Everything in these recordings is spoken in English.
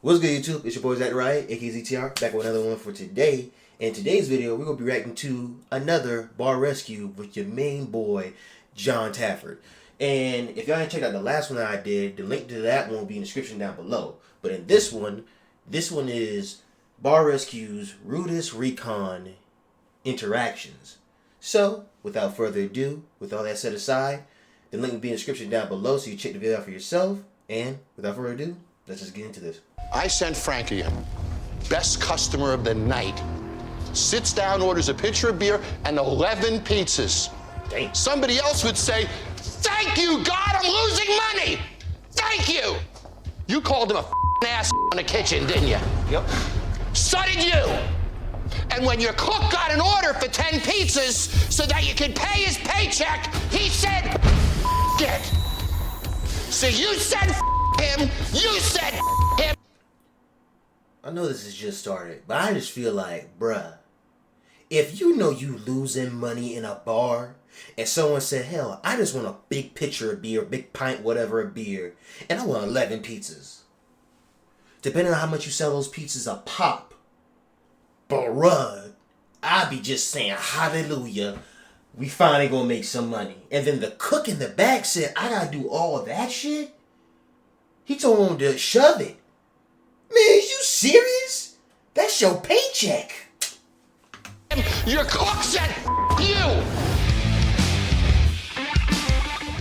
What's good, YouTube? It's your boy Zach Riot, aka ZTR, back with another one for today. In today's video, we're going to be reacting to another bar rescue with your main boy, John Tafford. And if y'all ain't checked out the last one that I did, the link to that one will be in the description down below. But in this one is Bar Rescue's Rudest Recon interactions. So, without further ado, with all that set aside, the link will be in the description down below so you check the video out for yourself. And without further ado, let's just get into this. I sent Frankie in, best customer of the night. Sits down, orders a pitcher of beer and 11 pizzas. Dang. Somebody else would say, "Thank you, God, I'm losing money. Thank you." You called him a ass in the kitchen, didn't you? Yep. So did you. And when your cook got an order for 10 pizzas so that you could pay his paycheck, he said, it. So you said him, you said him. I know this has just started, but I just feel like, bruh, if you know you losing money in a bar, and someone said, hell, I just want a big pitcher of beer, big pint, whatever of beer, and I want 11 pizzas. Depending on how much you sell those pizzas a pop, bruh, I'd be just saying, hallelujah, we finally gonna make some money. And then the cook in the back said, I gotta do all that shit? He told him to shove it. Man, is you serious? That's your paycheck. Your cook said you.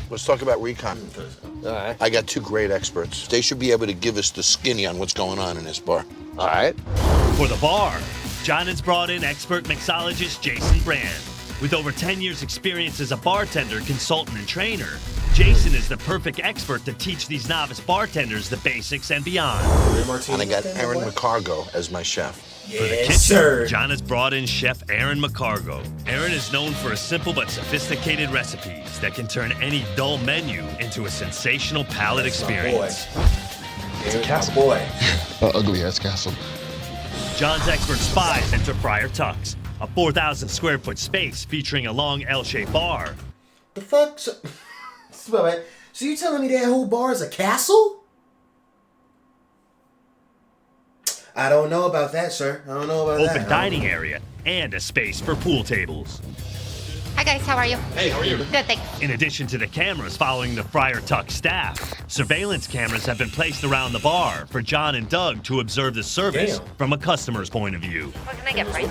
Let's talk about Recon. All right. I got two great experts. They should be able to give us the skinny on what's going on in this bar. All right. For the bar, John has brought in expert mixologist Jason Brand. With over 10 years experience as a bartender, consultant, and trainer, Jason is the perfect expert to teach these novice bartenders the basics and beyond. And I got Aaron McCargo as my chef. For the Yes, kitchen, sir. John has brought in Chef Aaron McCargo. Aaron is known for his simple but sophisticated recipes that can turn any dull menu into a sensational palate experience. It's a castle boy. Ugly ass castle. John's expert spies enter Friar Tuck's, a 4,000 square foot space featuring a long L-shaped bar. The fuck? So you telling me that whole bar is a castle? I don't know about that, sir. I don't know about that. Open dining area, and a space for pool tables. Hi guys, how are you? Hey, how are you? Good, thanks. In addition to the cameras following the Friar Tuck staff, surveillance cameras have been placed around the bar for John and Doug to observe the service Damn. from a customer's point of view. What can I get for you?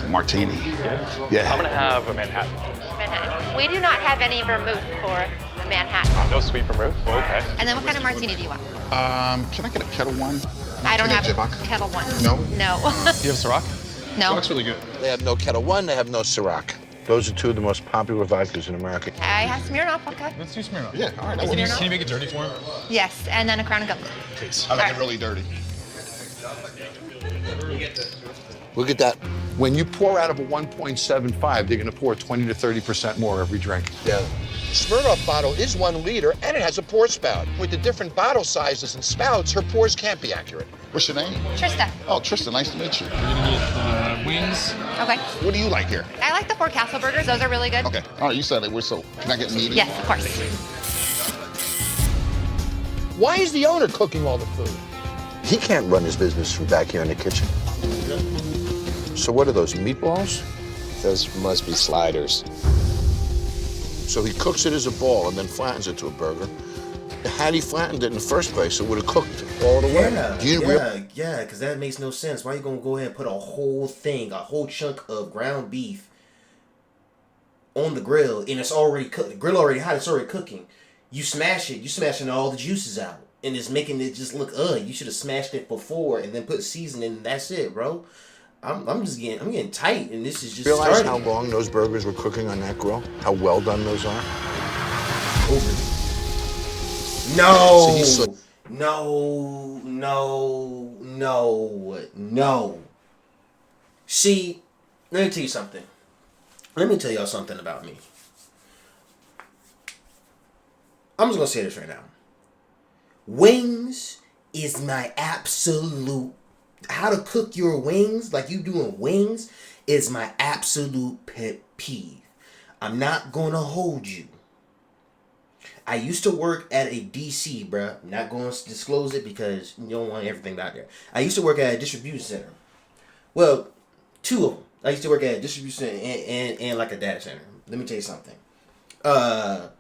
Martini. I'm Yeah. gonna have a Manhattan. Manhattan. We do not have any vermouth for the Manhattan. No sweet vermouth. Okay. And then what kind of martini do you want? Can I get a kettle one? I don't Can have I get kettle one. No? No. Do you have Ciroc? No. Ciroc's really good. They have no Kettle One, they have no Ciroc. Those are two of the most popular vodkas in America. I have Smirnoff, okay? Let's do Smirnoff. Yeah, all right. Is it Smirnoff? Can you make it dirty for him? Yes, and then a Crown and Coke. Please. I like it really dirty. Look at that. When you pour out of a 1.75, they're gonna pour 20 to 30% more every drink. Yeah. The Smirnoff bottle is 1 liter and it has a pour spout. With the different bottle sizes and spouts, her pours can't be accurate. What's your name? Trista. Oh, Tristan, nice to meet you. We're gonna get wings. Okay. What do you like here? I like the 4 Castle burgers. Those are really good. Okay. All right, you said it. So can I get medium? Yes, of course. Why is the owner cooking all the food? He can't run his business from back here in the kitchen. So what are those, meatballs? Those must be sliders. So he cooks it as a ball and then flattens it to a burger. Had he flattened it in the first place, it would have cooked all the way. Yeah, because that makes no sense. Why are you going to go ahead and put a whole thing, a whole chunk of ground beef on the grill, and it's already cooked? The grill already hot, it's already cooking. You smash it, you're smashing all the juices out, and it's making it just look, you should have smashed it before and then put seasoning, and that's it, bro. I'm getting tight, and this is just Realize starting. how long those burgers were cooking on that grill? How well done those are? No, So no. See, let me tell you something. Let me tell y'all something about me. I'm just gonna say this right now. Wings is my absolute. How to cook your wings, like you doing wings, is my absolute pet peeve. I'm not gonna hold you. I used to work at a DC, bruh. I'm not going to disclose it because you don't want everything out there. I used to work at a distribution center. Well, 2 of them. I used to work at a distribution center and like a data center. Let me tell you something. The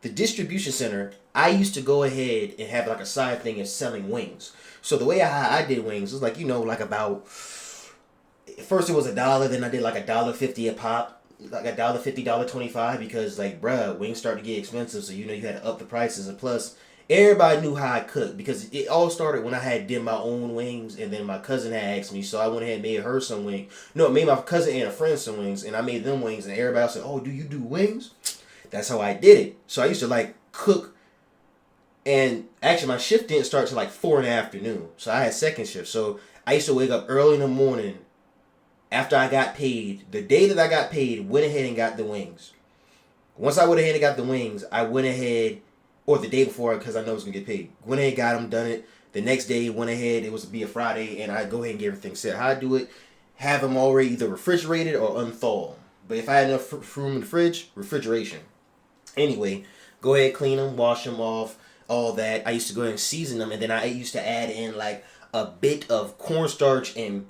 distribution center, I used to go ahead and have like a side thing of selling wings. So the way I did wings was like, like about, first it was $1, then I did like $1.50 a pop, like $1.50, $1.25, because like, bruh, wings started to get expensive, so you had to up the prices, and plus, everybody knew how I cooked, because it all started when I did my own wings, and then my cousin had asked me, so I went ahead and made her some wings. No, I made my cousin and a friend some wings, and I made them wings, and everybody said, oh, do you do wings? That's how I did it. So I used to like cook, and actually my shift didn't start till like 4 in the afternoon. So I had second shift. So I used to wake up early in the morning after I got paid. The day that I got paid, went ahead and got the wings. Once I went ahead and got the wings, I went ahead, or the day before, because I know I was going to get paid. Went ahead, got them, done it. The next day, went ahead, it was to be a Friday, and I go ahead and get everything set. How I do it, have them already either refrigerated or unthaw. But if I had enough room in the fridge, refrigeration. Anyway, go ahead, clean them, wash them off, all that. I used to go ahead and season them, and then I used to add in like a bit of cornstarch and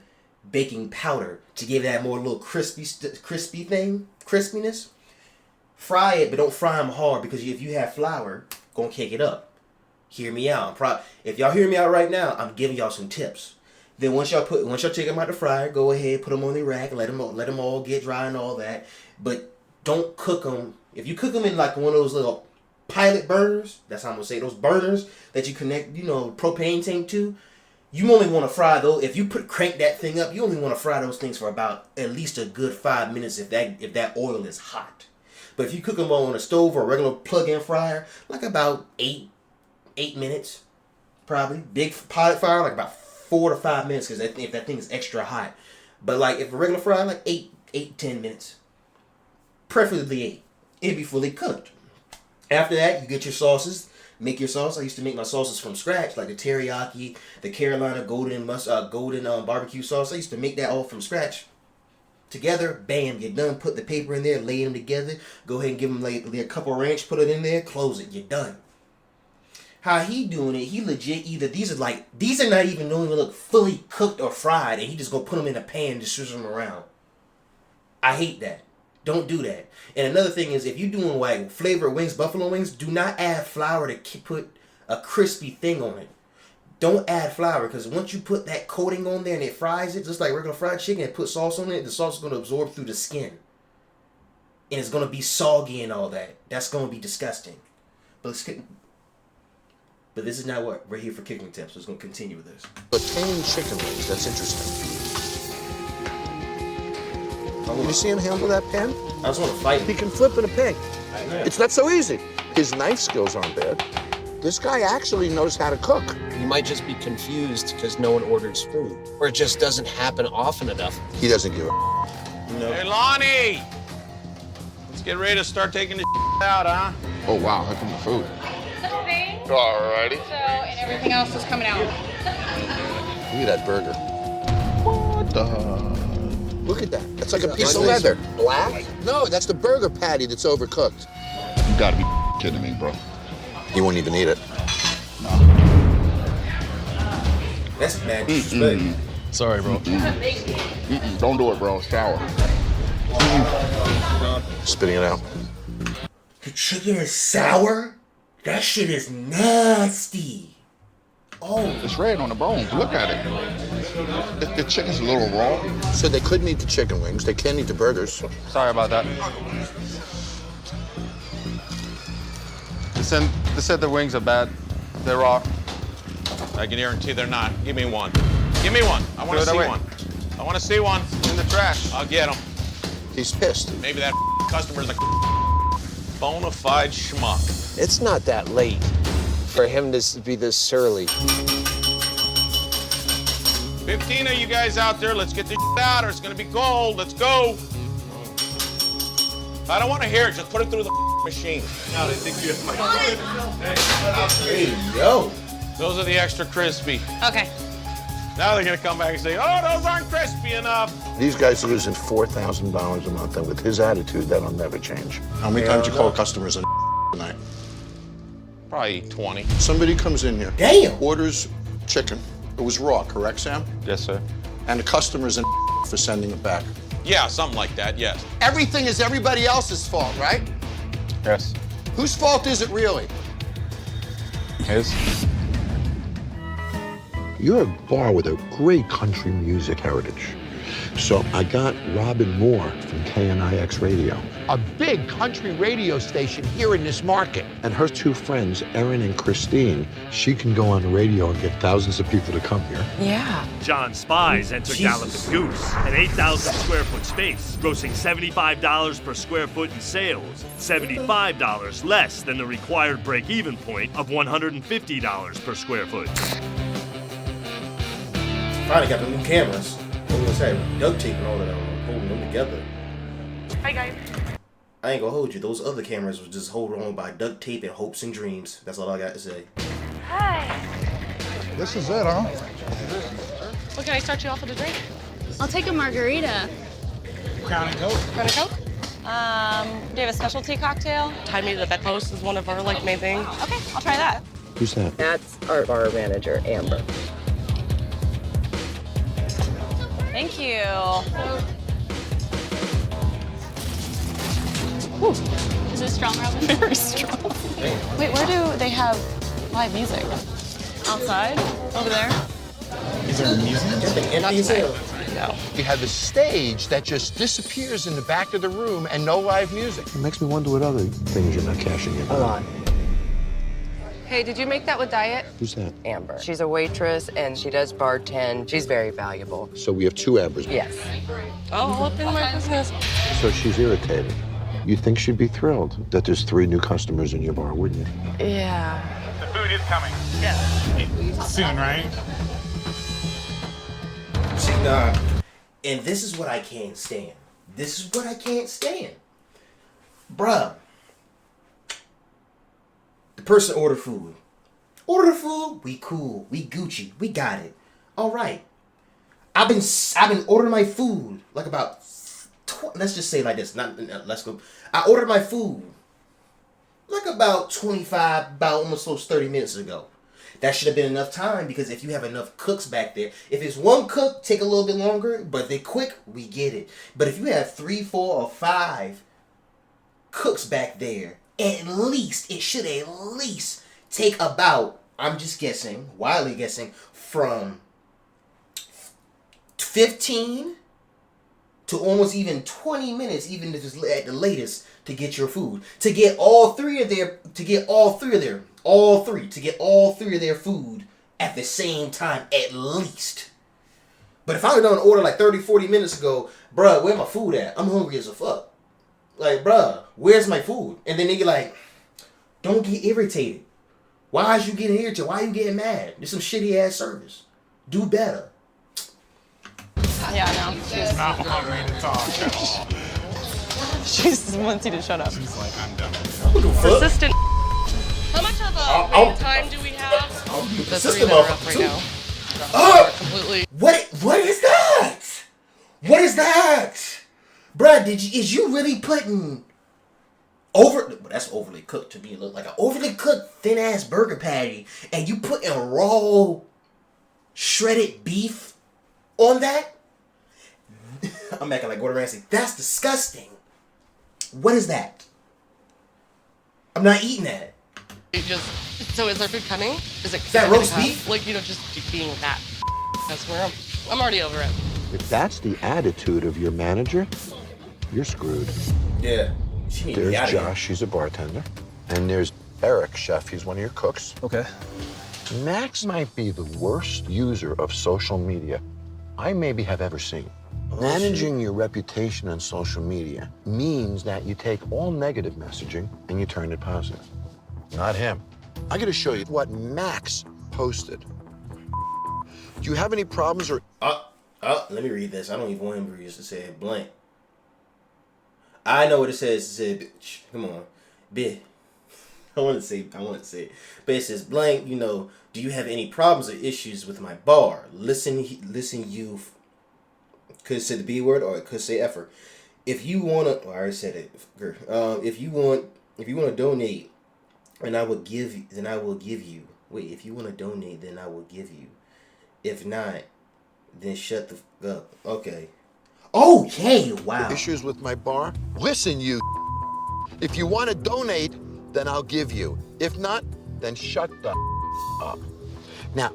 baking powder to give that more little crispiness. Fry it, but don't fry them hard, because if you have flour, gonna kick it up. Hear me out. If y'all hear me out right now, I'm giving y'all some tips. Then once y'all take them out the fryer, go ahead, put them on the rack, let them all get dry and all that. But don't cook them. If you cook them in like one of those little pilot burners, that's how I'm gonna say, those burners that you connect, propane tank to, you only want to fry those. If you crank that thing up, you only want to fry those things for about at least a good 5 minutes if that oil is hot. But if you cook them on a stove or a regular plug-in fryer, like about 8 minutes, probably. Big pilot fryer, like about 4 to 5 minutes, because if that thing is extra hot. But like if a regular fryer, like 10 minutes, preferably 8. It'd be fully cooked. After that, you get your sauces. Make your sauce. I used to make my sauces from scratch, like the teriyaki, the Carolina golden barbecue sauce. I used to make that all from scratch. Together, bam, you're done. Put the paper in there, lay them together. Go ahead and give them like a couple ranch, put it in there, close it. You're done. How he doing it? He legit either these are not even going to look fully cooked or fried, and he just gonna put them in a pan and just switch them around. I hate that. Don't do that. And another thing is, if you're doing like flavored wings, buffalo wings, do not add flour to put a crispy thing on it. Don't add flour, because once you put that coating on there and it fries it, just like regular fried chicken, and put sauce on it, the sauce is going to absorb through the skin. And it's going to be soggy and all that. That's going to be disgusting. But this is not what we're here for, cooking tips. So it's going to continue with this. But tame chicken wings, that's interesting. You see him handle that pan? I just want to fight him. He can flip in a pan. It's not so easy. His knife skills aren't bad. This guy actually knows how to cook. You might just be confused because no one orders food, or it just doesn't happen often enough. He doesn't give a No. Hey, Lonnie! Let's get ready to start taking this out, huh? Oh, wow. Here come the food. Alrighty. So, and everything else is coming out. Look at that burger. What the? Look at that. That's like a piece of leather. Black? No, that's the burger patty that's overcooked. You gotta be kidding me, bro. He won't even eat it. That's mad disrespect. Sorry, bro. Don't do it, bro. Shower. Spitting it out. The chicken is sour? That shit is nasty. Oh. It's red on the bones. Look at it. The chicken's a little raw. So they couldn't eat the chicken wings. They can't eat the burgers. Sorry about that. They said the wings are bad. They're raw. I can guarantee they're not. Give me one. Give me one. I want to see one. I want to see one. In the trash. I'll get them. He's pissed. Maybe that customer's a bona fide schmuck. It's not that late for him to be this surly. 15 of you guys out there, let's get this out or it's gonna be cold. Let's go. I don't want to hear it. Just put it through the machine. No, they think you have my. Hey, yo. Those are the extra crispy. Okay. Now they're gonna come back and say, oh, those aren't crispy enough. These guys are losing $4,000 a month, and with his attitude, that'll never change. How many times you call customers a night? Probably 20. Somebody comes in here, Damn. orders chicken. It was raw, correct, Sam? Yes, sir. And the customer's in for sending it back. Yeah, something like that, yes. Everything is everybody else's fault, right? Yes. Whose fault is it really? His? You're a bar with a great country music heritage. So I got Robin Moore from KNIX Radio. A big country radio station here in this market. And her two friends, Erin and Christine, she can go on the radio and get thousands of people to come here. Yeah. John Spies entered Jesus. Galloping Goose, an 8,000 square foot space, grossing $75 per square foot in sales, $75 less than the required break-even point of $150 per square foot. Finally got the new cameras. What was that? Duct tape and all of them, holding them together. Hi, guys. I ain't gonna hold you. Those other cameras was just holding on by duct tape and hopes and dreams. That's all I got to say. Hi. This is it, huh? Well, can I start you off with a drink? I'll take a margarita. Crown and Coke. Do you have a specialty cocktail? Tie Me to the Bedpost is one of our main things. Okay, I'll try that. Who's that? That's our bar manager, Amber. Thank you. Is it strong, Robin? Very strong. Wait, where do they have live music? Outside? Over there? Is there music? Empty as hell. No. You have a stage that just disappears in the back of the room and no live music. It makes me wonder what other things you're not cashing in on. Hey, did you make that with diet? Who's that? Amber. She's a waitress and she does bartend. She's very valuable. So we have two Ambers. Yes. Oh, all up in my business. So she's irritated. You'd think she'd be thrilled that there's 3 new customers in your bar, wouldn't you? Yeah. The food is coming. Yes. Soon, right? See, nah. And this is what I can't stand. This is what I can't stand. Bruh. The person ordered food. Order the food, we cool. We Gucci. We got it. Alright. I've been ordering my food like about let's just say it like this. Let's go. I ordered my food like about almost those 30 minutes ago. That should have been enough time because if you have enough cooks back there, if it's one cook, take a little bit longer, but if they're quick, we get it. But if you have 3, 4, or 5 cooks back there, at least, it should at least take about, I'm just guessing, wildly guessing, from 15 to almost even 20 minutes, even if it's at the latest, to get your food. To get all three of their food at the same time, at least. But if I was done order like 30, 40 minutes ago, bruh, where my food at? I'm hungry as a fuck. Like, bruh, where's my food? And then they get like, don't get irritated. Why is you getting irritated? Why are you getting mad? This some shitty ass service. Do better. Yeah, no. She's not want me to talk at all. She just wants you to shut up. She's like, I'm done. Persistent. How much of a wait time do we have? The 3 that are up right now. Completely. What is that? What is that? Bruh, is you really putting that's overly cooked to me. It look like an overly cooked thin ass burger patty and you putting raw shredded beef on that? I'm acting like Gordon Ramsay. That's disgusting. What is that? I'm not eating that. So is our food coming? Is that roast beef? Like, just being that. That's where I'm already over it. If that's the attitude of your manager, you're screwed. Yeah. She needs to be out There's of here. Josh, he's a bartender. And there's Eric, chef, he's one of your cooks. Okay. Max might be the worst user of social media I maybe have ever seen. Managing your reputation on social media means that you take all negative messaging and you turn it positive. Not him. I gotta show you what Max posted. Do you have any problems or... Let me read this. I don't even want him to read this. It said blank. I know what it says. It said, bitch. Come on. Bitch. I want to say it. But it says, blank, you know, do you have any problems or issues with my bar? Listen, you could say the B word or it could say effort. If you want to, I already said it. If you want to donate, and I will give you, then I will give you. Wait, if you want to donate, then I will give you. If not, then shut the f up. Okay. Okay, wow. Issues with my bar? Listen, you. If you want to donate, then I'll give you. If not, then shut the up. Now,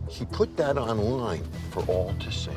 he put that online for all to see.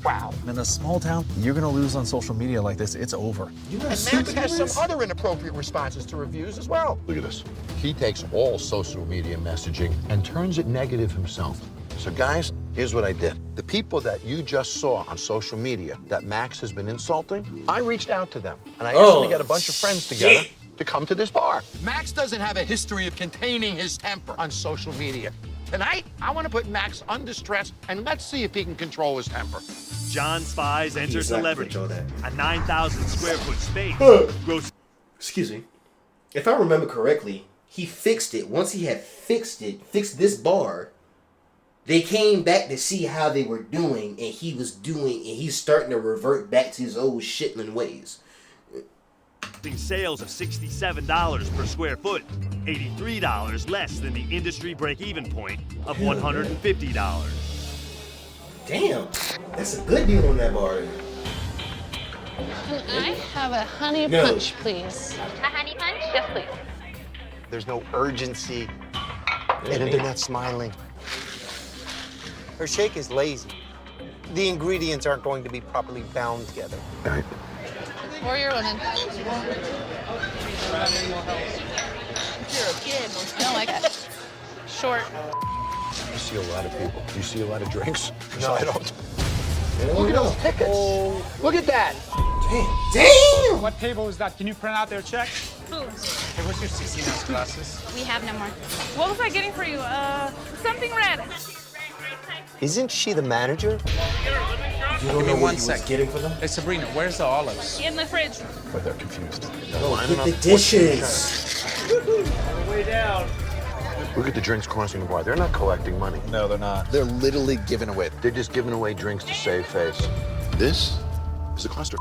Wow. In a small town, you're gonna lose on social media like this. It's over. And Max has some other inappropriate responses to reviews as well. Look at this. He takes all social media messaging and turns it negative himself. So guys, here's what I did. The people that you just saw on social media that Max has been insulting, I reached out to them and I asked them to get a bunch of friends together to come to this bar. Max doesn't have a history of containing his temper on social media. Tonight, I want to put Max under stress and let's see if he can control his temper. John Spies Enter Celebrity. A 9,000 square foot space. Excuse me. If I remember correctly, he fixed it. Once he had fixed this bar, they came back to see how they were doing, and he's starting to revert back to his old shitman ways. Sales of $67 per square foot, $83 less than the industry break-even point of $150. Damn, that's a good deal on that bar. Can I have a honey punch, please? A honey punch? Yes, please. There's no urgency, and they're not smiling. Her shake is lazy. The ingredients aren't going to be properly bound together. Right. Warrior women. You're a kid. I don't like it. Short. You see a lot of people. You see a lot of drinks? No, I don't. Look at those tickets. Oh, look at that. Damn! What table is that? Can you print out their check? Food. Hey, what's your 16 ounce glasses? We have no more. What was I getting for you? Something red. Isn't she the manager? You don't know what he was getting for them? Hey, Sabrina, where's the olives? In the fridge. But they're confused. Get the dishes. Way down. Look at the drinks crossing the bar. They're not collecting money. No, they're not. They're literally giving away. They're just giving away drinks to save face. This is a cluster.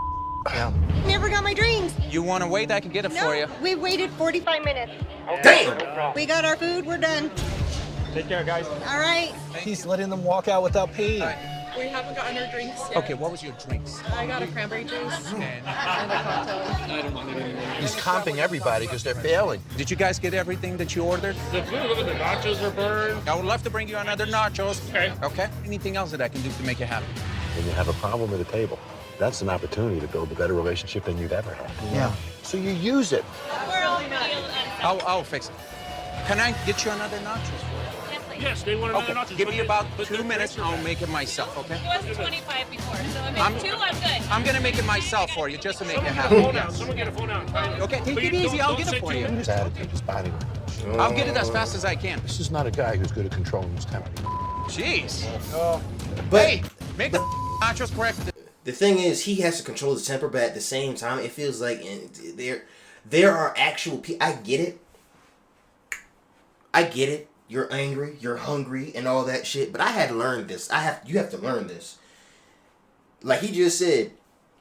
Yeah. Never got my drinks. You want to wait? I can get it for you. We waited 45 minutes. Damn! We got our food. We're done. Take care, guys. All right. He's letting them walk out without paying. We haven't gotten our drinks yet. Okay, what was your drinks? I got a cranberry juice and a cocktail. He's comping everybody because they're failing. Did you guys get everything that you ordered? The nachos are burned. I would love to bring you another nachos. Okay. Okay. Anything else that I can do to make you happy? When you have a problem at a table, that's an opportunity to build a better relationship than you've ever had. Yeah. So you use it. I'll fix it. Can I get you another nachos for you? Yes, they want another nachos. Give me about 2 minutes. I'll make it myself, okay? It was 25 before, so I'm 2, I'm good. I'm gonna make it myself for you, just to make it happen. Someone get a phone out. Okay, take it easy. I'll get it for you. His attitude, his body language. I'll get it as fast as I can. This is not a guy who's good at controlling his temper. Jeez. But Hey, make the nachos correct. the thing is, he has to control his temper, but at the same time, it feels like there are actual people. I get it. You're angry, you're hungry, and all that shit. But I had to learn this. You have to learn this. Like he just said,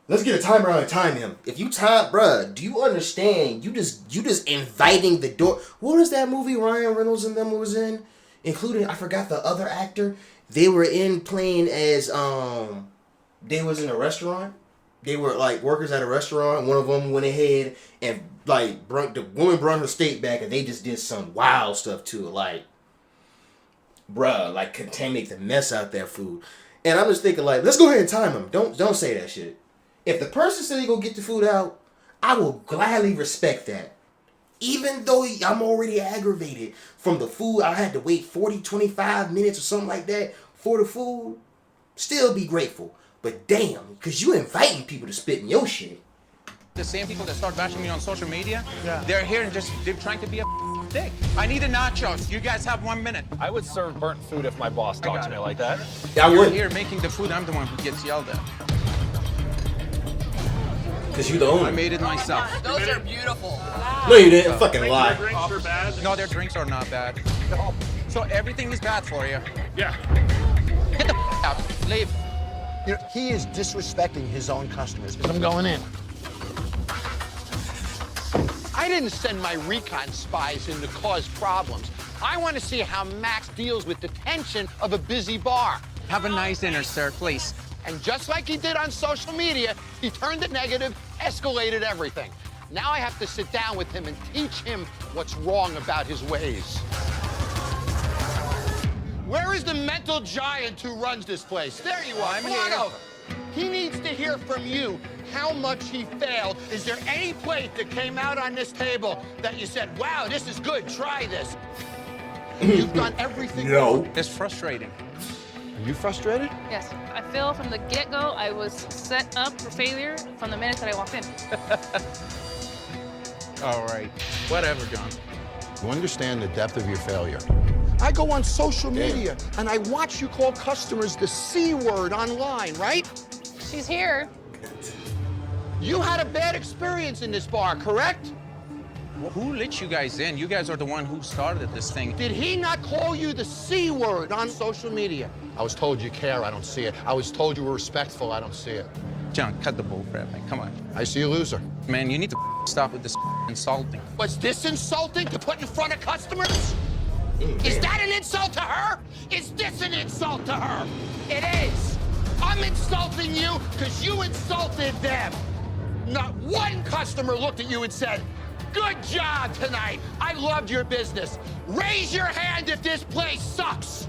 let's get a timer on and time him. If you time, bruh, do you understand? You just inviting the door. What was that movie Ryan Reynolds and them was in? Including, I forgot the other actor. They were in playing as they was in a restaurant. They were like workers at a restaurant. One of them went ahead and like the woman brought her steak back, and they just did some wild stuff to it, like, bruh, like contaminate the mess out that food. And I'm just thinking, like, let's go ahead and time him. Don't say that shit. If the person said he go get the food out, I will gladly respect that. Even though I'm already aggravated from the food, I had to wait 40, 25 minutes or something like that for the food. Still be grateful. But damn, because you inviting people to spit in your shit. The same people that start bashing me on social media, they're here and they're trying to be a dick. I need a nachos. You guys have 1 minute. I would serve burnt food if my boss talked to me like that. Yeah, I You're would. here making the food. I'm the one who gets yelled at. Because you the owner. I made it myself. Those are beautiful. No, you didn't. Fucking lie. Their drinks are bad. No, their drinks are not bad. No. So everything is bad for you. Yeah. Get the out. Leave. You know, he is disrespecting his own customers. I'm going in. I didn't send my Recon spies in to cause problems. I want to see how Max deals with the tension of a busy bar. Have a nice dinner, sir, please. And just like he did on social media, he turned it negative, escalated everything. Now I have to sit down with him and teach him what's wrong about his ways. Where is the mental giant who runs this place? There you are. Come on over. He needs to hear from you how much he failed. Is there any plate that came out on this table that you said, wow, this is good, try this? You've done everything. No. It's frustrating. Are you frustrated? Yes. I feel from the get-go I was set up for failure from the minute that I walked in. All right. Whatever, John. You understand the depth of your failure. I go on social media and I watch you call customers the C word online, right? She's here. You had a bad experience in this bar, correct? Well, who let you guys in? You guys are the one who started this thing. Did he not call you the C word on social media? I was told you care, I don't see it. I was told you were respectful, I don't see it. John, cut the bull crap, man. Come on. I see a loser. Man, you need to stop with this insulting. Was this insulting to put in front of customers? Is that an insult to her? Is this an insult to her? It is. I'm insulting you because you insulted them. Not one customer looked at you and said, good job tonight. I loved your business. Raise your hand if this place sucks.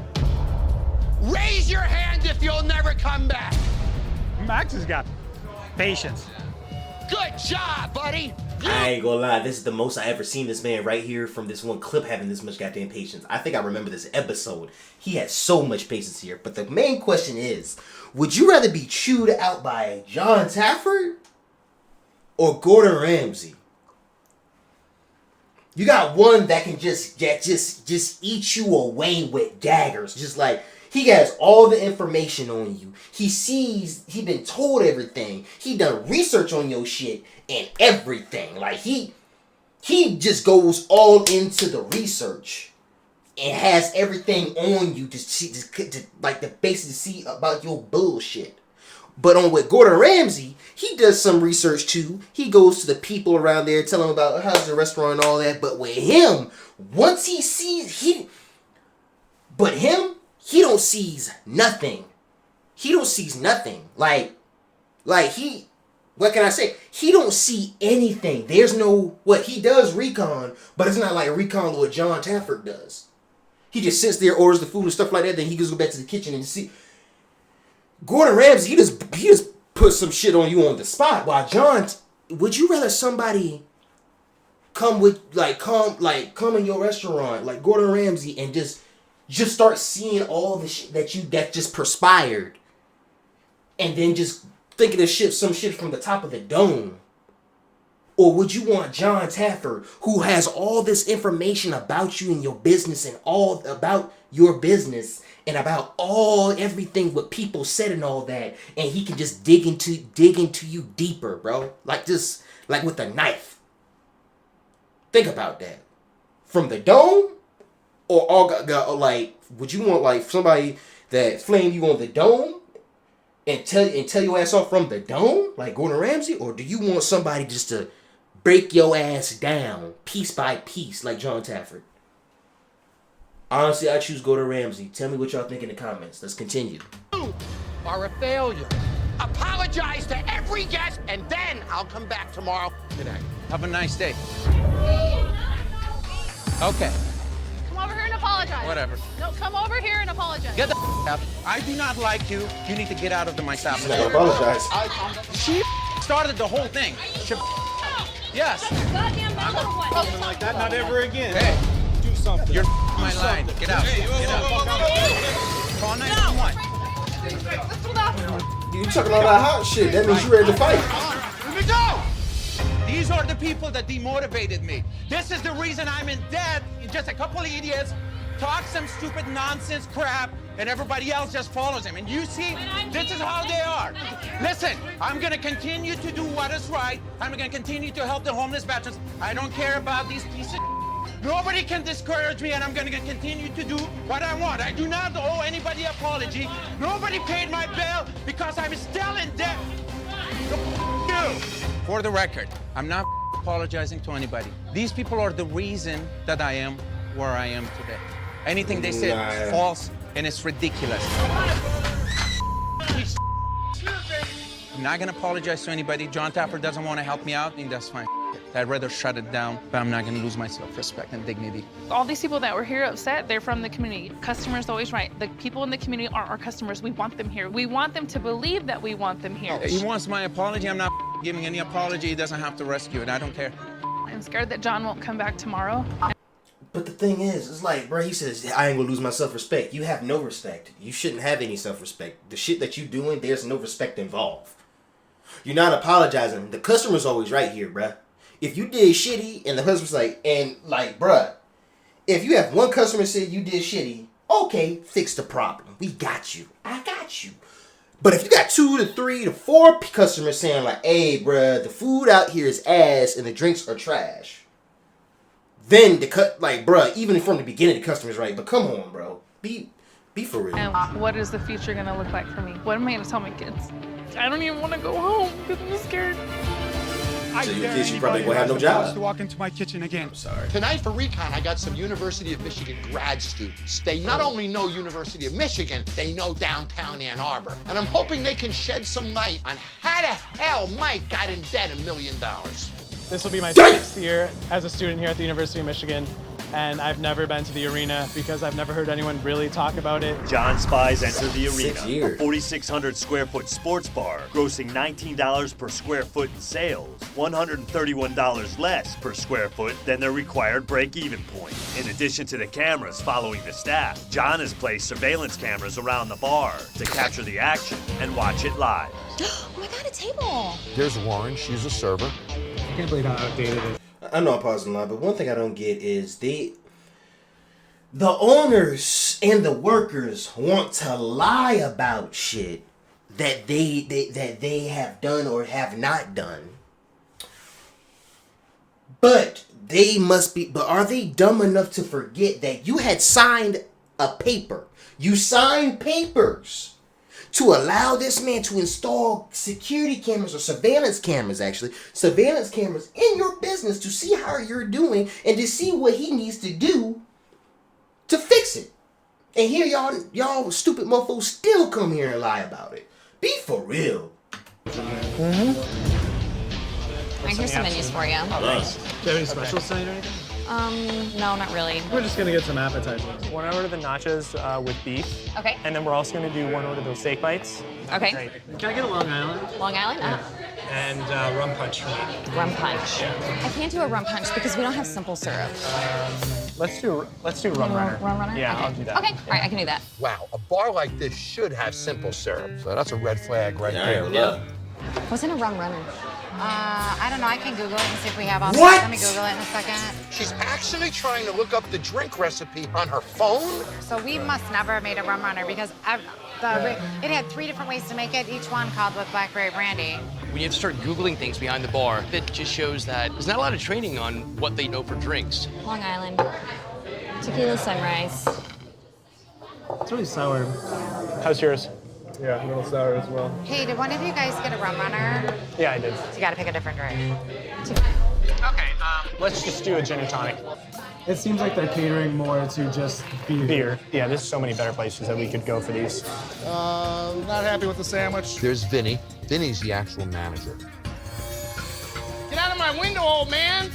Raise your hand if you'll never come back. Max has got patience. Good job, buddy. I ain't gonna lie, this is the most I ever seen this man right here from this one clip having this much goddamn patience. I think I remember this episode. He had so much patience here. But the main question is, would you rather be chewed out by John Tafford or Gordon Ramsay? You got one that can just eat you away with daggers. Just like, he has all the information on you. He been told everything. He done research on your shit and everything. Like, he just goes all into the research and has everything on you to basically see about your bullshit. But on with Gordon Ramsay, he does some research too. He goes to the people around there, tell them about how's the restaurant and all that. But with him, once he sees, he don't sees nothing. He don't sees nothing. Like what can I say? He don't see anything. There's no, he does Recon, but it's not like Recon or what John Tafford does. He just sits there, orders the food and stuff like that, then he goes back to the kitchen and see. Gordon Ramsay, he just put some shit on you on the spot. While John, would you rather somebody come in your restaurant like Gordon Ramsay and just start seeing all the shit that just perspired, and then just thinking of some shit from the top of the dome? Or would you want John Tafford, who has all this information about you and your business and all about your business and about everything what people said and all that, and he can just dig into you deeper, bro, like with a knife? Think about that. From the dome, or would you want somebody that flame you on the dome and tell your ass off from the dome, like Gordon Ramsay, or do you want somebody just to break your ass down piece by piece like John Tafford? Honestly, I choose Gordon Ramsay. Tell me what y'all think in the comments. Let's continue. You are a failure. Apologize to every guest, and then I'll come back tomorrow. Good night. Have a nice day. Okay. Come over here and apologize. Whatever. No, come over here and apologize. Get the out. I do not like you. You need to get out of my establishment. She's not gonna apologize. She started the whole thing. Yes. Something like that, not ever again. Hey. Do something. You're my line. Get out. Get out. Call 911. You talking all that hot shit. That means you ready to fight. Let me go. These are the people that demotivated me. This is the reason I'm in debt. Just a couple of idiots talks some stupid nonsense crap, and everybody else just follows him. And you see, this is how they are. Listen, I'm gonna continue to do what is right. I'm gonna continue to help the homeless veterans. I don't care about these pieces of Nobody can discourage me, and I'm gonna continue to do what I want. I do not owe anybody an apology. Nobody paid my bill because I'm still in debt. You. For the record, I'm not apologizing to anybody. These people are the reason that I am where I am today. Anything they said is false, and it's ridiculous. I'm not gonna apologize to anybody. John Tapper doesn't want to help me out, and that's fine. I'd rather shut it down, but I'm not gonna lose my self-respect and dignity. All these people that were here upset, they're from the community. Customer's always right. The people in the community are our customers. We want them here. We want them to believe that we want them here. He wants my apology. I'm not giving any apology. He doesn't have to rescue it. I don't care. I'm scared that John won't come back tomorrow. But the thing is, it's like, bro, he says, I ain't gonna lose my self-respect. You have no respect. You shouldn't have any self-respect. The shit that you doing, there's no respect involved. You're not apologizing. The customer's always right here, bruh. If you did shitty and the customer's like, bruh, if you have one customer say you did shitty, okay, fix the problem. We got you. I got you. But if you got 2 to 3 to 4 customers saying like, hey, bruh, the food out here is ass and the drinks are trash, then bruh, even from the beginning, the customer's right. But come on, bro. Be for real. And what is the future gonna look like for me? What am I gonna tell my kids? I don't even want to go home because I'm scared. So your kids, you probably won't have no job. To walk into my kitchen again. I'm sorry. Tonight for Recon, I got some University of Michigan grad students. They not only know University of Michigan, they know downtown Ann Arbor. And I'm hoping they can shed some light on how the hell Mike got in debt $1 million. This will be my 6th year as a student here at the University of Michigan. And I've never been to the arena because I've never heard anyone really talk about it. John Spies entered the arena, 6 years. a 4,600 square foot sports bar, grossing $19 per square foot in sales, $131 less per square foot than their required break-even point. In addition to the cameras following the staff, John has placed surveillance cameras around the bar to capture the action and watch it live. Oh my God, a table! There's Lauren, she's a server. I can't believe how outdated it is. I know I'm pausing a lot, but one thing I don't get is the owners and the workers want to lie about shit that they have done or have not done. But are they dumb enough to forget that you had signed a paper? You signed papers to allow this man to install security cameras or surveillance cameras in your business to see how you're doing and to see what he needs to do to fix it. And here y'all stupid mofos still come here and lie about it. Be for real. Here's some menus for you. Oh, nice. Do you have any specials tonight or anything? No, not really. We're just gonna get some appetizers. One order the nachos with beef. Okay. And then we're also gonna do one order those steak bites. Okay. Great. Can I get a Long Island? Long Island? Yeah. And rum punch for me. Rum punch. Yeah. I can't do a rum punch because we don't have simple syrup. Let's do rum runner. Rum runner? Yeah, okay. I'll do that. Okay, all right, I can do that. Wow, a bar like this should have simple syrup. So that's a red flag right there. Yeah. What's in a rum runner? I don't know. I can Google it and see if we have all What? Let me Google it in a second. She's actually trying to look up the drink recipe on her phone? So we must never have made a rum runner because it had 3 different ways to make it, each one called with blackberry brandy. When you have to start Googling things behind the bar, it just shows that there's not a lot of training on what they know for drinks. Long Island. Tequila sunrise. It's really sour. How's yours? Yeah, a little sour as well. Hey, did one of you guys get a rum runner? Yeah, I did. So you got to pick a different drink. Okay, let's just do a gin and tonic. It seems like they're catering more to just beer. Yeah, there's so many better places that we could go for these. Not happy with the sandwich. There's Vinny. Vinny's the actual manager. Get out of my window, old man!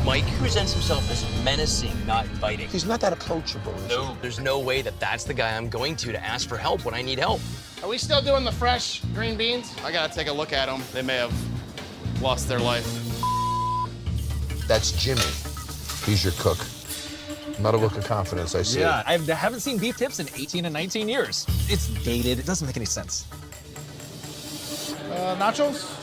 Mike presents himself as menacing, not inviting. He's not that approachable. No, there's no way that that's the guy I'm going to ask for help when I need help. Are we still doing the fresh green beans? I gotta take a look at them. They may have lost their life. That's Jimmy. He's your cook. Not a look of confidence, I see. Yeah, I haven't seen beef tips in 18 and 19 years. It's dated. It doesn't make any sense. Nachos?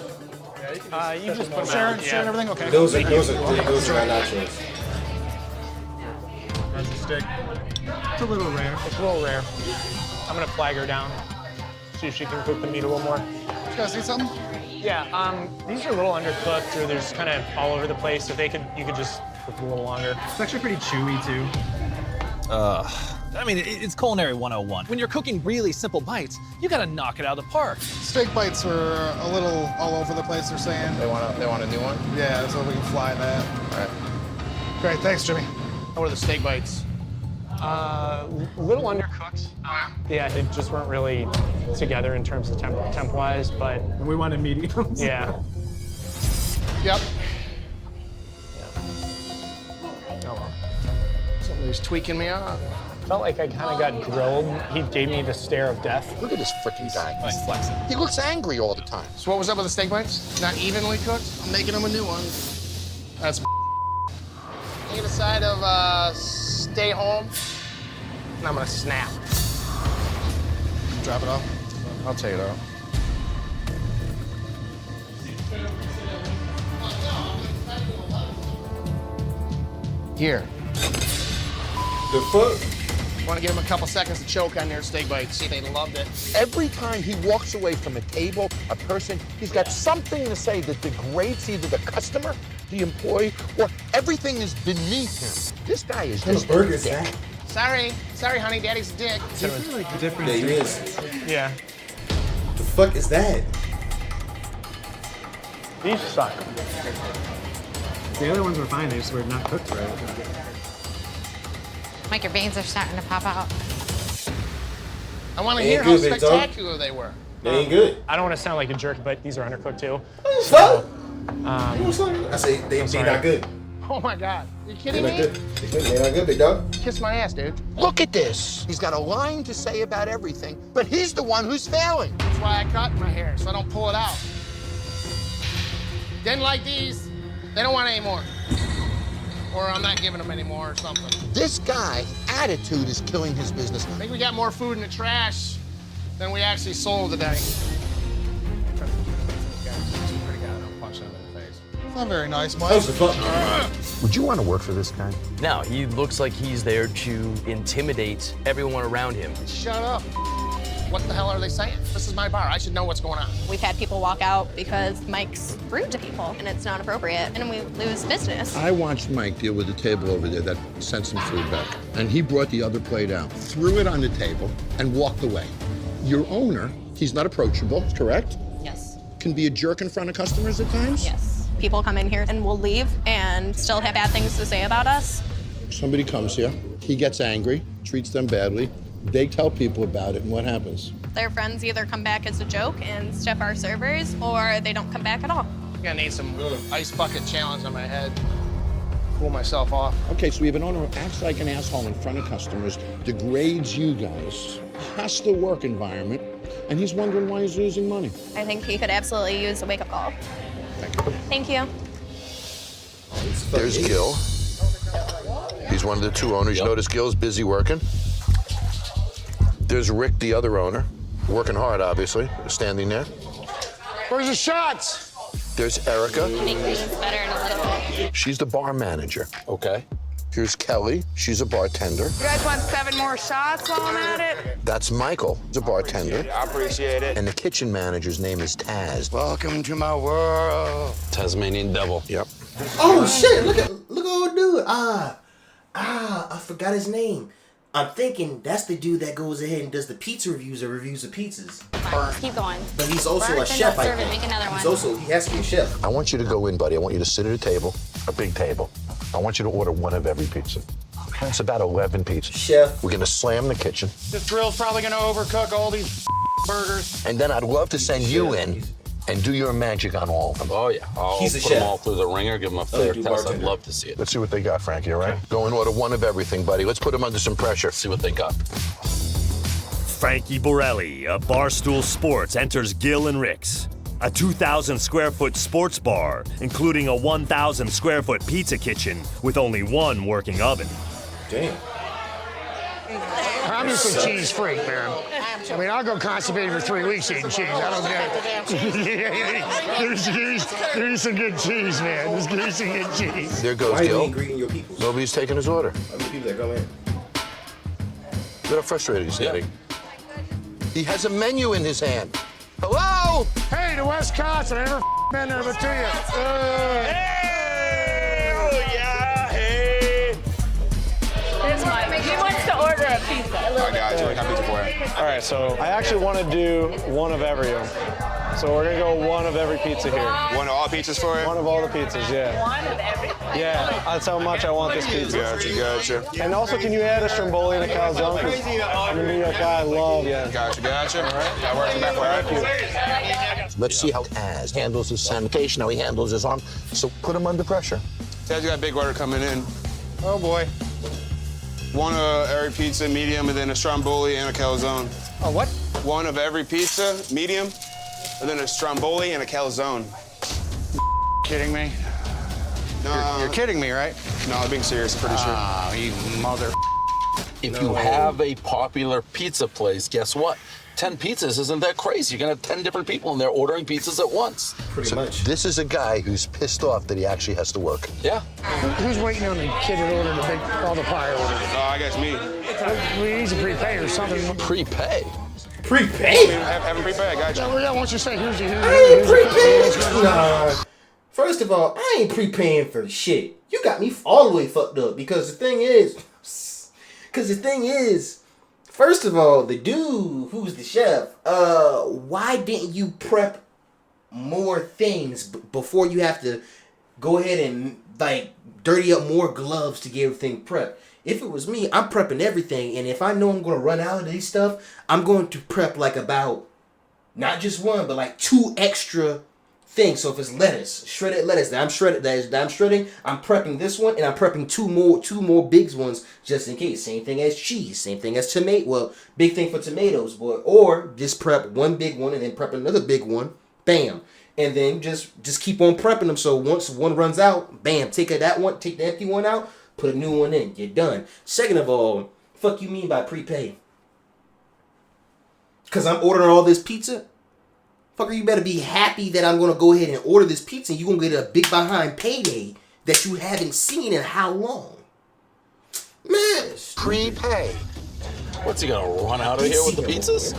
You just put Sharon, everything? Okay. Those are my nachos. stick. It's a little rare. It's a little rare. I'm gonna flag her down. See if she can cook the meat a little more. You guys see something? Yeah, these are a little undercooked, or they're just kind of all over the place. If you could just cook a little longer. It's actually pretty chewy too. I mean, it's culinary 101. When you're cooking really simple bites, you gotta knock it out of the park. Steak bites are a little all over the place, they're saying. They want a new one? Yeah, so we can fly that. All right. Great, thanks, Jimmy. How are the steak bites? A little undercooked. Yeah, they just weren't really together in terms of temp-wise, but... And we wanted mediums. Yeah. Yep. Oh well. Somebody's tweaking me out. Felt like I kind of got grilled. He gave me the stare of death. Look at this freaking guy. He's flexing. He looks angry all the time. So what was up with the steak bites? Not evenly cooked? I'm making them a new one. That's Take a side of stay home, and I'm gonna snap. Drop it off. I'll take it out. Here. The fuck? Want to give him a couple seconds to choke on their steak bites. See, they loved it. Every time he walks away from a table, a person, he's got something to say that degrades either the customer, the employee, or everything is beneath him. This guy is just a dick. Sorry, honey, daddy's a dick. It's like a different Yeah, he is. Yeah. The fuck is that? These suck. The other ones were fine, they just were not cooked right. Mike, your veins are starting to pop out. I want to They hear ain't how good, big dog. spectacular they were. They ain't good. I don't want to sound like a jerk, but these are undercooked too. Fuck! So, I say they not good. Oh my God, are you They kidding not me? good. They not good, big dog. Kiss my ass, dude. Look at this. He's got a line to say about everything, but he's the one who's failing. That's why I cut my hair, so I don't pull it out. Didn't like these. They don't want any more. Or I'm not giving them any more or something. This guy, attitude is killing his business. I think we got more food in the trash than we actually sold today. Not very nice, Mike. How's the fuck? Would you want to work for this guy? No, he looks like he's there to intimidate everyone around him. Shut up. What the hell are they saying? This is my bar. I should know what's going on. We've had people walk out because Mike's rude to people, and it's not appropriate, and we lose business. I watched Mike deal with the table over there that sent some food back. And he brought the other plate out, threw it on the table, and walked away. Your owner, he's not approachable, correct? Yes. Can be a jerk in front of customers at times? Yes. People come in here and will leave and still have bad things to say about us. Somebody comes here, he gets angry, treats them badly, they tell people about it, and what happens? Their friends either come back as a joke and step our servers, or they don't come back at all. I'm gonna need some ice bucket challenge on my head. Cool myself off. Okay, so we have an owner who acts like an asshole in front of customers, degrades you guys, hostile work environment, and he's wondering why he's losing money. I think he could absolutely use a wake-up call. Thank you. Thank you. There's Gil. He's one of the two owners. You notice Gil's busy working. There's Rick, the other owner, working hard, obviously, standing there. Where's the shots? There's Erica. Make things better in a little bit. She's the bar manager. Okay. Here's Kelly. She's a bartender. You guys want 7 more shots while I'm at it? That's Michael, the bartender. I appreciate it. And the kitchen manager's name is Taz. Welcome to my world. Tasmanian devil. Yep. Oh shit! Look at old dude. I forgot his name. I'm thinking that's the dude that goes ahead and does the pizza reviews or reviews of pizzas. Keep going. But he's also Burn, a then chef, don't I serve it, think. make another one. He has to be a chef. I want you to go in, buddy. I want you to sit at a table, a big table. I want you to order one of every pizza. It's about 11 pizzas. Chef. We're gonna slam the kitchen. This grill's probably gonna overcook all these burgers. And then I'd love to send you in and do your magic on all of them. Oh, yeah. I'll He's a put chef. them all through the ringer, give them a fair test. I'd love to see it. Let's see what they got, Frankie, all right? Go and order one of everything, buddy. Let's put them under some pressure. See what they got. Frankie Borelli of Barstool Sports enters Gil and Rick's, a 2,000 square foot sports bar, including a 1,000 square foot pizza kitchen with only one working oven. Damn. I'm just a cheese freak, man. I mean, I'll go constipated for 3 weeks eating cheese. I don't get Give me some good cheese, man. Just give me some good cheese. There goes Why are you Gil. greeting your people? Nobody's taking his order. How many people that come in? Look how frustrated he's getting. He has a menu in his hand. Hello? Hey, to Wisconsin. I never been there, but to you. Hey! Oh, yeah, hey! Here's Mike. He wants to order a pizza. I got you. I got pizza for you. All right, so I actually want to do one of every of them. So we're gonna go one of every pizza here. One of all pizzas for you? One of all the pizzas, yeah. One of every? Yeah, that's how much I want this pizza. Gotcha. And also, can you add a stromboli and a calzone? 'Cause I'm a New York guy, I love, yeah. Gotcha. All right. That works back for you. Let's see how Taz handles his sanitation, how he handles his arm. So put him under pressure. Taz, you got a big order coming in. Oh, boy. One of every pizza, medium, and then a stromboli and a calzone. Oh, what? One of every pizza, medium, and then a stromboli and a calzone. Kidding me? No. You're kidding me, right? No, I'm being serious, I'm pretty sure. Oh, you mother. If you have a popular pizza place, guess what? 10 pizzas isn't that crazy. You're gonna have 10 different people and they're ordering pizzas at once. Pretty much. This is a guy who's pissed off that he actually has to work. Yeah. Who's waiting on the kid that ordered all the pie orders? Oh, I guess me. We need to prepay or something. Prepay? Prepay? Have him prepay, I got you. Yeah, once you say here's I ain't prepaying. Nah. First of all, I ain't prepaying for shit. You got me all the way fucked up because the thing is, first of all, the dude who's the chef, why didn't you prep more things before you have to go ahead and like dirty up more gloves to get everything prepped? If it was me, I'm prepping everything, and if I know I'm gonna run out of these stuff, I'm going to prep like about not just one, but like 2 extra things. So if it's lettuce, shredded lettuce that I'm shredding, I'm prepping this one, and I'm prepping two more big ones just in case. Same thing as cheese, same thing as tomato. Well, big thing for tomatoes, boy. Or just prep one big one and then prep another big one. Bam. And then just keep on prepping them. So once one runs out, bam, take that one, take the empty one out, put a new one in. You're done. Second of all, fuck you mean by prepay? Because I'm ordering all this pizza? Fucker, you better be happy that I'm going to go ahead and order this pizza and you're going to get a big behind payday that you haven't seen in how long? Man. Prepay. What's he gonna run out of here with the pizzas?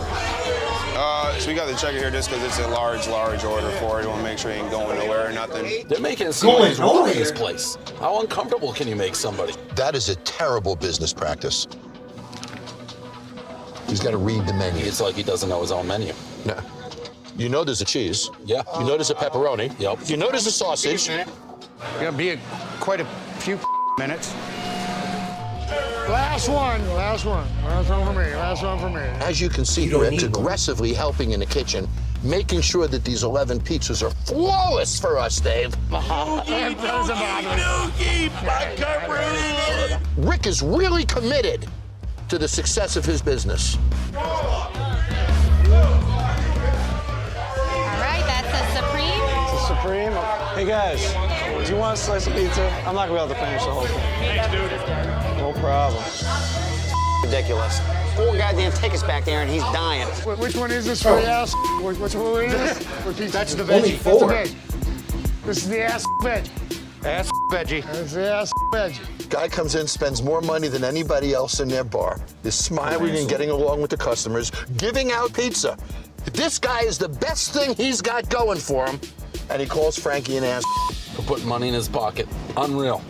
So we got the checker here just because it's a large order for it. We want to make sure he ain't going nowhere or nothing. They're making it seem like he's running this place. How uncomfortable can you make somebody? That is a terrible business practice. He's got to read the menu. It's like he doesn't know his own menu. No. You know there's a cheese. Yeah. You know there's a pepperoni. Yep. You know there's a sausage. Gonna be quite a few minutes. Last one for me. As you can see, Rick's aggressively helping in the kitchen, making sure that these 11 pizzas are flawless for us, Dave. Rick is really committed to the success of his business. All right, that's a Supreme. It's a Supreme. Hey guys, do you want a slice of pizza? I'm not gonna be able to finish the whole thing. Thanks, dude. No problem. Ridiculous. 4 goddamn tickets back there and he's dying. Which one is this for the ass? Which one is this? That's the Only veggie. 4. That's the veg. This is the ass veg. Ass veggie. That's the ass veg. Guy comes in, spends more money than anybody else in their bar. Is smiling and getting along with the customers, giving out pizza. This guy is the best thing he's got going for him, and he calls Frankie an ass. For putting money in his pocket. Unreal.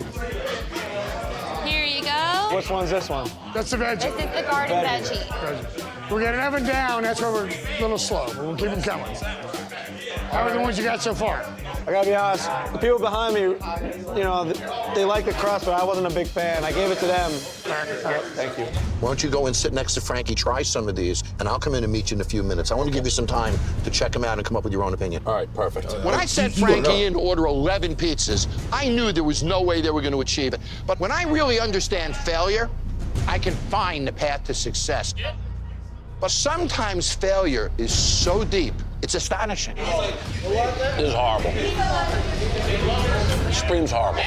Here you go. Which one's this one? That's the veggie. This is the garden veggie. We're getting up and down. That's why we're a little slow. But we'll keep them coming. How are the ones you got so far? I gotta be honest, the people behind me, you know, they like the crust, but I wasn't a big fan. I gave it to them. Thank you. Why don't you go and sit next to Frankie, try some of these, and I'll come in and meet you in a few minutes. I want to give you some time to check them out and come up with your own opinion. All right, perfect. When I sent Frankie in to order 11 pizzas, I knew there was no way they were going to achieve it. But when I really understand failure, I can find the path to success. But sometimes failure is so deep, it's astonishing. This is horrible. Supreme's horrible.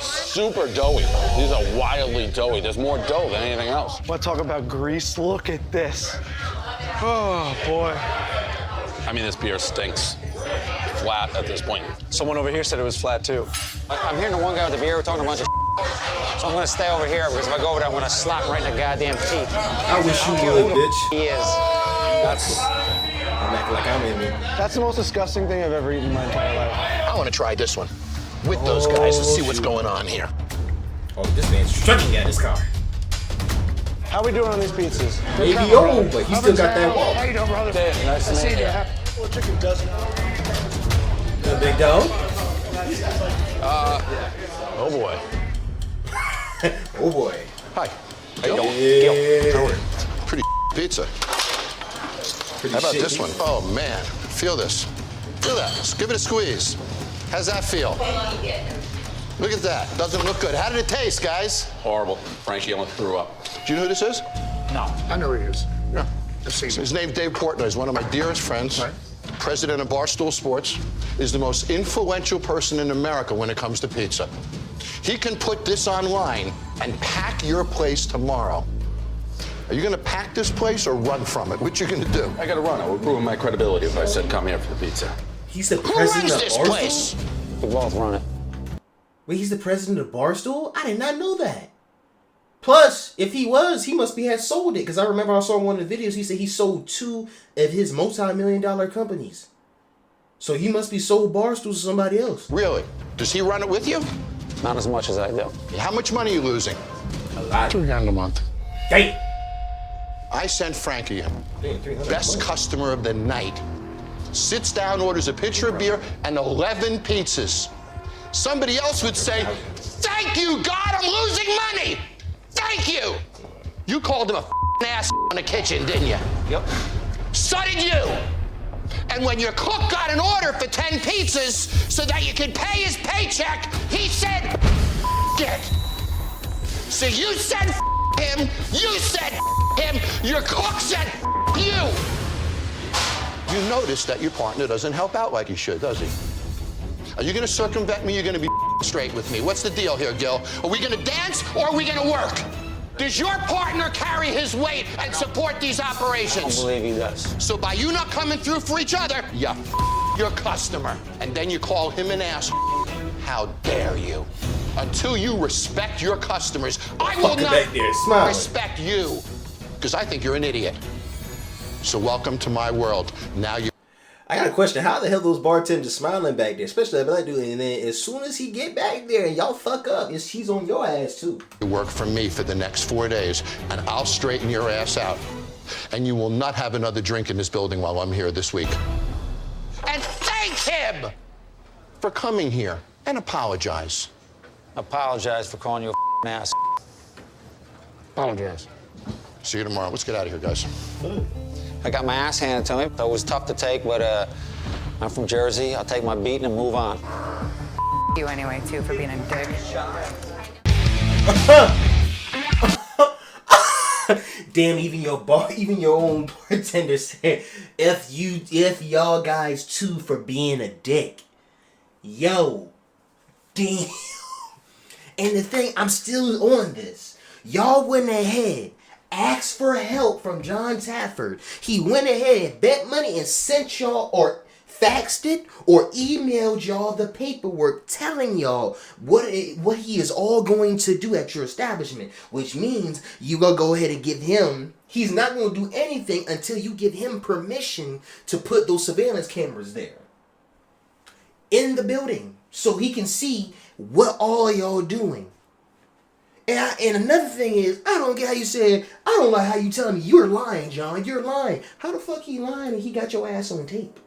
Super doughy. These are wildly doughy. There's more dough than anything else. Want to talk about grease? Look at this. Oh, boy. I mean, this beer stinks. Flat at this point. Someone over here said it was flat, too. I'm hearing the one guy with the beer talking a bunch of So I'm gonna stay over here because if I go over there, I'm gonna slap him right in the goddamn teeth. I wish you would, bitch. He is. I'm acting like I'm in there. That's the most disgusting thing I've ever eaten in my entire life. I want to try this one with those guys and see what's going on here. Oh, this man's striking at his car. How we doing on these pizzas? Maybe old, but he still got that walk. How you doing, brother? Nice to see you. Well, chicken dozen. The big dog. Oh boy. Oh boy. Hi. How you doing? Gil. Pretty pizza. How about this one? Oh man, feel this. Feel that. Just give it a squeeze. How's that feel? Look at that. Doesn't look good. How did it taste, guys? Horrible. Frankie almost threw up. Do you know who this is? No. I know who he is. Yeah. I've seen him. His name's Dave Portnoy. He's one of my dearest friends. Right. President of Barstool Sports. Is the most influential person in America when it comes to pizza. He can put this online and pack your place tomorrow. Are you gonna pack this place or run from it? What you gonna do? I gotta run. I would ruin my credibility if I said come here for the pizza. He's the Who president runs of this Barstool? place? We both run it. Wait, he's the president of Barstool? I did not know that. Plus, if he was, he must be had sold it. Because I remember I saw one of the videos, he said he sold 2 of his multi-million-dollar companies. So he must be sold Barstool to somebody else. Really? Does he run it with you? Not as much as I do. How much money are you losing? A lot. $300 a month. Damn. I sent Frankie, best customer of the night. Sits down, orders a pitcher of beer and 11 pizzas. Somebody else would say, "Thank you, God, I'm losing money. Thank you." You called him a ass in the kitchen, didn't you? Yep. So did you. And when your cook got an order for 10 pizzas so that you could pay his paycheck, he said, it. So you said him, you said him, your cook said you. You notice that your partner doesn't help out like he should, does he? Are you gonna circumvent me? You're gonna be straight with me. What's the deal here, Gil? Are we gonna dance or are we gonna work? Does your partner carry his weight and support these operations? I believe he does. So by you not coming through for each other, you your customer. And then you call him an ass. How dare you? Until you respect your customers, I will not respect you. Because I think you're an idiot. So welcome to my world. Now you. I got a question. How the hell those bartenders smiling back there? Especially that black dude. And then as soon as he get back there and y'all fuck up, he's on your ass too. You work for me for the next 4 days, and I'll straighten your ass out. And you will not have another drink in this building while I'm here this week. And thank him for coming here and apologize. Apologize for calling you a ass. Apologize. See you tomorrow. Let's get out of here, guys. I got my ass handed to me. It was tough to take, but I'm from Jersey. I'll take my beating and move on. You anyway, too, for being a dick. Damn, even your own bartender said, if y'all guys too for being a dick. Yo. Damn. And the thing, I'm still on this. Y'all went ahead, asked for help from John Tafford. He went ahead and bet money and sent y'all or faxed it or emailed y'all the paperwork telling y'all what he is all going to do at your establishment. Which means you gonna go ahead and give him, he's not gonna do anything until you give him permission to put those surveillance cameras there. In the building. So he can see what all y'all doing. And another thing is, I don't get how you said, I don't like how you telling me you're lying, John. You're lying. How the fuck he lying and he got your ass on tape?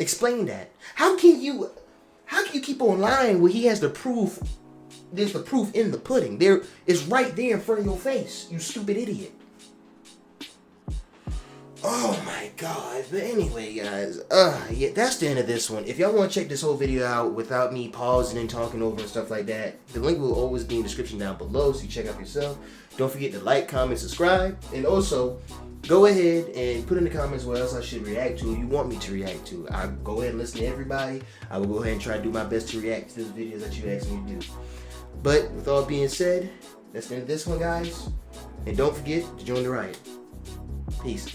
Explain that. How can you keep on lying when he has the proof? There's the proof in the pudding. It's right there in front of your face, you stupid idiot. Oh my god. But anyway, guys, yeah, that's the end of this one. If y'all want to check this whole video out without me pausing and talking over and stuff like that, the link will always be in the description down below, so you check out yourself. Don't forget to like, comment, subscribe, and also go ahead and put in the comments what else I should react to, if you want me to react to. I'll go ahead and listen to everybody. I will go ahead and try to do my best to react to those videos that you asked me to do. But with all being said, that's the end of this one, guys. And don't forget to join the riot. Peace.